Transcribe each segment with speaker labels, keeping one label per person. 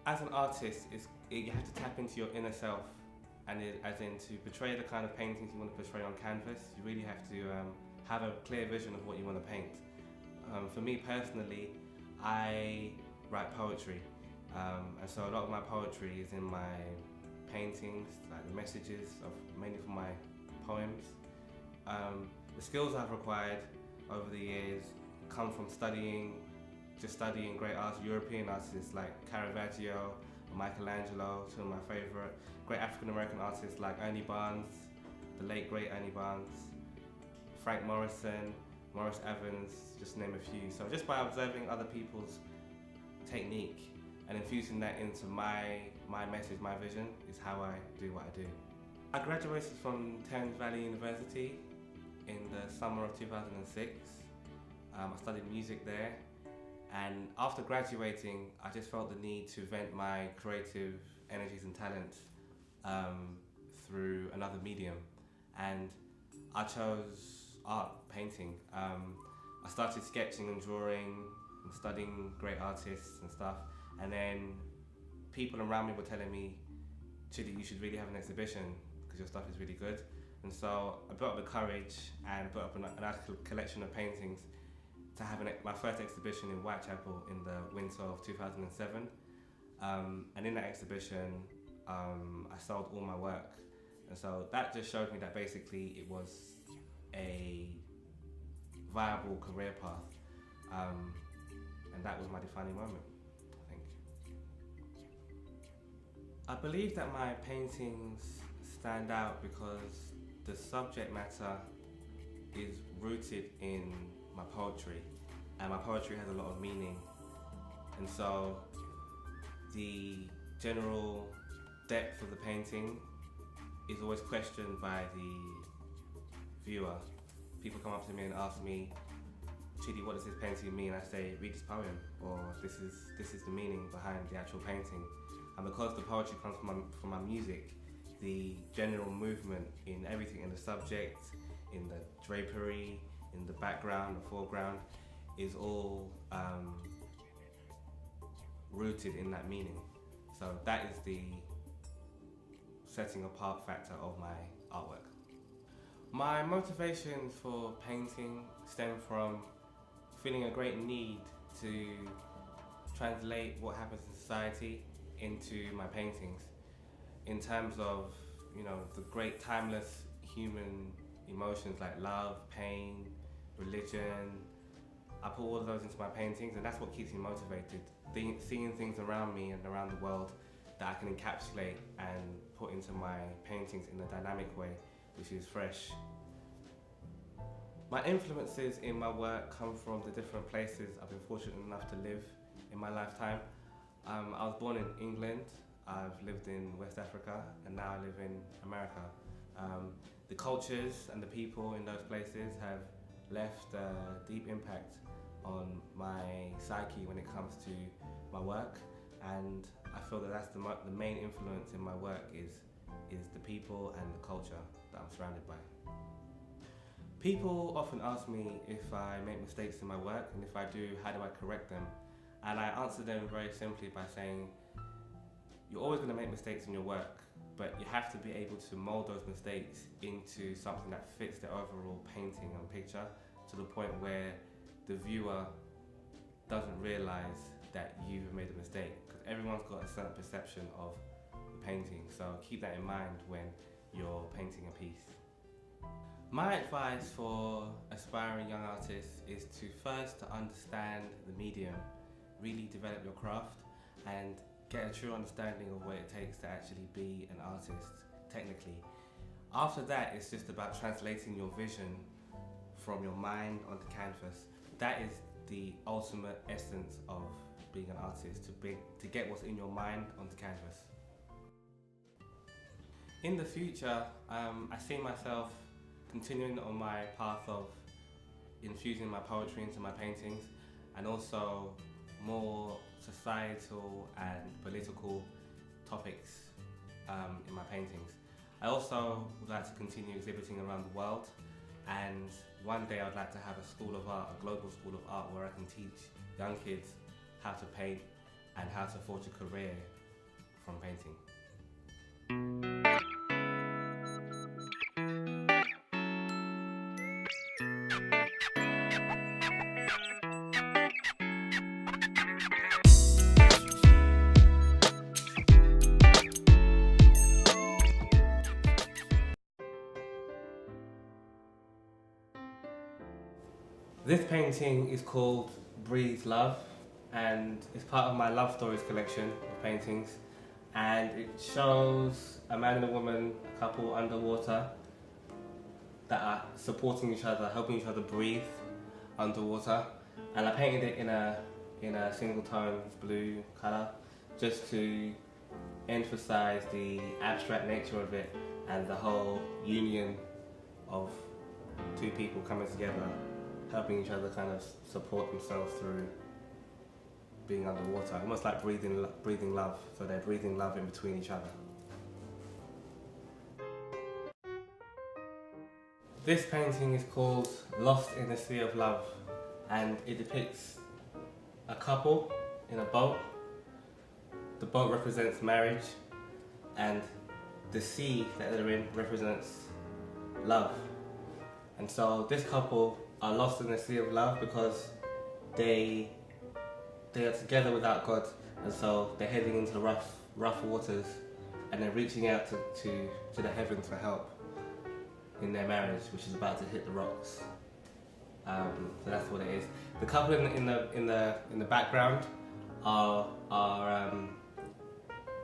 Speaker 1: As an artist, you have to tap into your inner self, and as in to portray the kind of paintings you want to portray on canvas, you really have to have a clear vision of what you want to paint. For me personally, I write poetry, and so a lot of my poetry is in my paintings, like the messages of mainly from my poems. The skills I've acquired over the years come from studying great artists, European artists like Caravaggio, Michelangelo, two of my favourite, great African American artists like Ernie Barnes, the late great Ernie Barnes, Frank Morrison, Morris Evans, just to name a few. So just by observing other people's technique and infusing that into my message, my vision, is how I do what I do. I graduated from Thames Valley University in the summer of 2006. I studied music there, and after graduating I just felt the need to vent my creative energies and talents through another medium, and I chose art, painting. I started sketching and drawing and studying great artists and stuff, and then people around me were telling me, Chidi, you should really have an exhibition because your stuff is really good. And so I built up the courage and put up an collection of paintings to have my first exhibition in Whitechapel in the winter of 2007. And in that exhibition, I sold all my work. And so that just showed me that basically it was a viable career path. And that was my defining moment, I think. I believe that my paintings stand out because the subject matter is rooted in my poetry, and my poetry has a lot of meaning, and so the general depth of the painting is always questioned by the viewer. People come up to me and ask me, Chidi, what does this painting mean? I say, read this poem, or this is the meaning behind the actual painting. And because the poetry comes from my music, the general movement in everything, in the subject, in the drapery, in the background, the foreground, is all rooted in that meaning. So that is the setting apart factor of my artwork. My motivations for painting stem from feeling a great need to translate what happens in society into my paintings, in terms of, the great timeless human emotions like love, pain, religion. I put all of those into my paintings, and that's what keeps me motivated. Seeing things around me and around the world that I can encapsulate and put into my paintings in a dynamic way, which is fresh. My influences in my work come from the different places I've been fortunate enough to live in my lifetime. I was born in England, I've lived in West Africa, and now I live in America. The cultures and the people in those places have left a deep impact on my psyche when it comes to my work, and I feel that that's the main influence in my work is the people and the culture that I'm surrounded by. People often ask me if I make mistakes in my work, and if I do, how do I correct them? And I answer them very simply by saying, you're always going to make mistakes in your work, but you have to be able to mold those mistakes into something that fits the overall painting and picture, to the point where the viewer doesn't realize that you've made a mistake, because everyone's got a certain perception of the painting. So keep that in mind when you're painting a piece. My advice for aspiring young artists is to first understand the medium, really develop your craft, and get a true understanding of what it takes to actually be an artist, technically. After that, it's just about translating your vision from your mind onto canvas. That is the ultimate essence of being an artist, to get what's in your mind onto canvas. In the future, I see myself continuing on my path of infusing my poetry into my paintings, and also more societal and political topics in my paintings. I also would like to continue exhibiting around the world, and one day I'd like to have a school of art, a global school of art, where I can teach young kids how to paint and how to forge a career from painting. This painting is called Breathe Love, and it's part of my Love Stories collection of paintings, and it shows a man and a woman, a couple underwater, that are supporting each other, helping each other breathe underwater. And I painted it in a single tone blue colour, just to emphasize the abstract nature of it and the whole union of two people coming together, helping each other kind of support themselves through being underwater, almost like breathing love. So they're breathing love in between each other. This painting is called Lost in the Sea of Love, and it depicts a couple in a boat. The boat represents marriage, and the sea that they're in represents love. And so this couple are lost in the sea of love because they are together without God, and so they're heading into the rough waters, and they're reaching out to the heavens for help in their marriage, which is about to hit the rocks. So that's what it is. The couple in the background are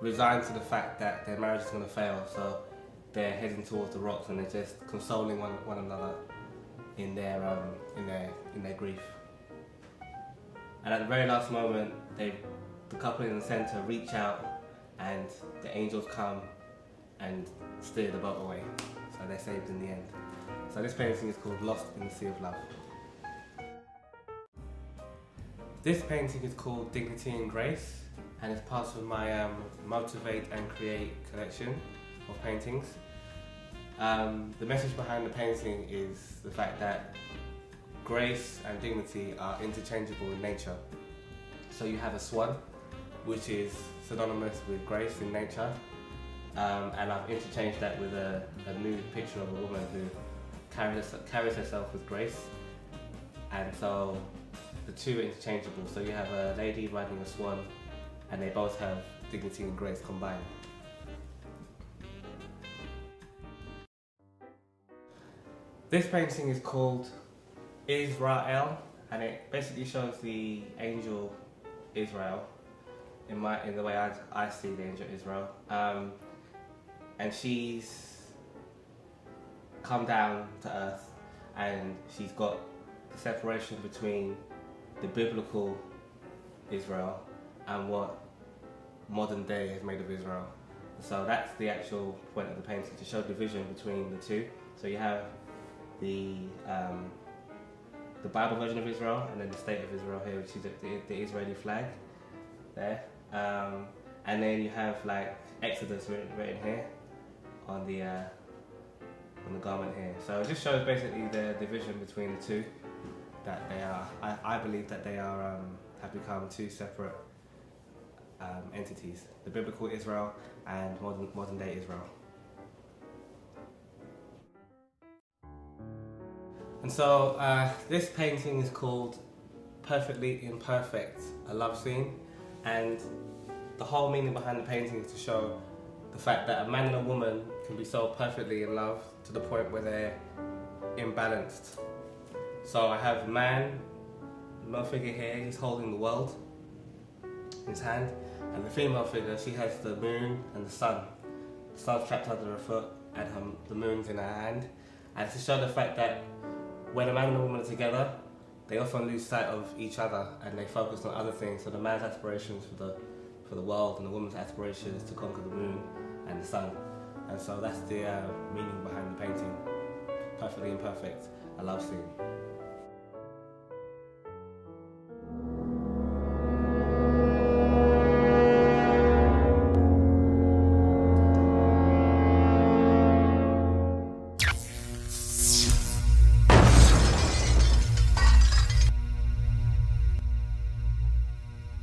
Speaker 1: resigned to the fact that their marriage is going to fail, so they're heading towards the rocks, and they're just consoling one another in their grief. And at the very last moment, the couple in the centre reach out, and the angels come and steer the boat away. So they're saved in the end. So this painting is called Lost in the Sea of Love. This painting is called Dignity and Grace, and it's part of my Motivate and Create collection of paintings. The message behind the painting is the fact that grace and dignity are interchangeable in nature. So you have a swan, which is synonymous with grace in nature, and I've interchanged that with a nude picture of a woman who carries herself with grace, and so the two are interchangeable. So you have a lady riding a swan, and they both have dignity and grace combined. This painting is called Israel, and it basically shows the angel Israel in the way I see the angel Israel, and she's come down to earth, and she's got the separation between the biblical Israel and what modern day has made of Israel. So that's the actual point of the painting, to show division between the two. So you have the Bible version of Israel, and then the state of Israel here, which is the Israeli flag there, and then you have like Exodus written here on the garment here. So it just shows basically the division between the two, that they are. I believe that they are have become two separate entities: the biblical Israel and modern day Israel. And so this painting is called Perfectly Imperfect, a Love Scene, and the whole meaning behind the painting is to show the fact that a man and a woman can be so perfectly in love to the point where they're imbalanced. So I have a man, male figure here, he's holding the world in his hand, and the female figure, she has the moon and the sun. The sun's trapped under her foot, and the moon's in her hand, and to show the fact that when a man and a woman are together, they often lose sight of each other and they focus on other things. So the man's aspirations for the world, and the woman's aspirations to conquer the moon and the sun. And so that's the meaning behind the painting. Perfectly Imperfect, a Love Scene.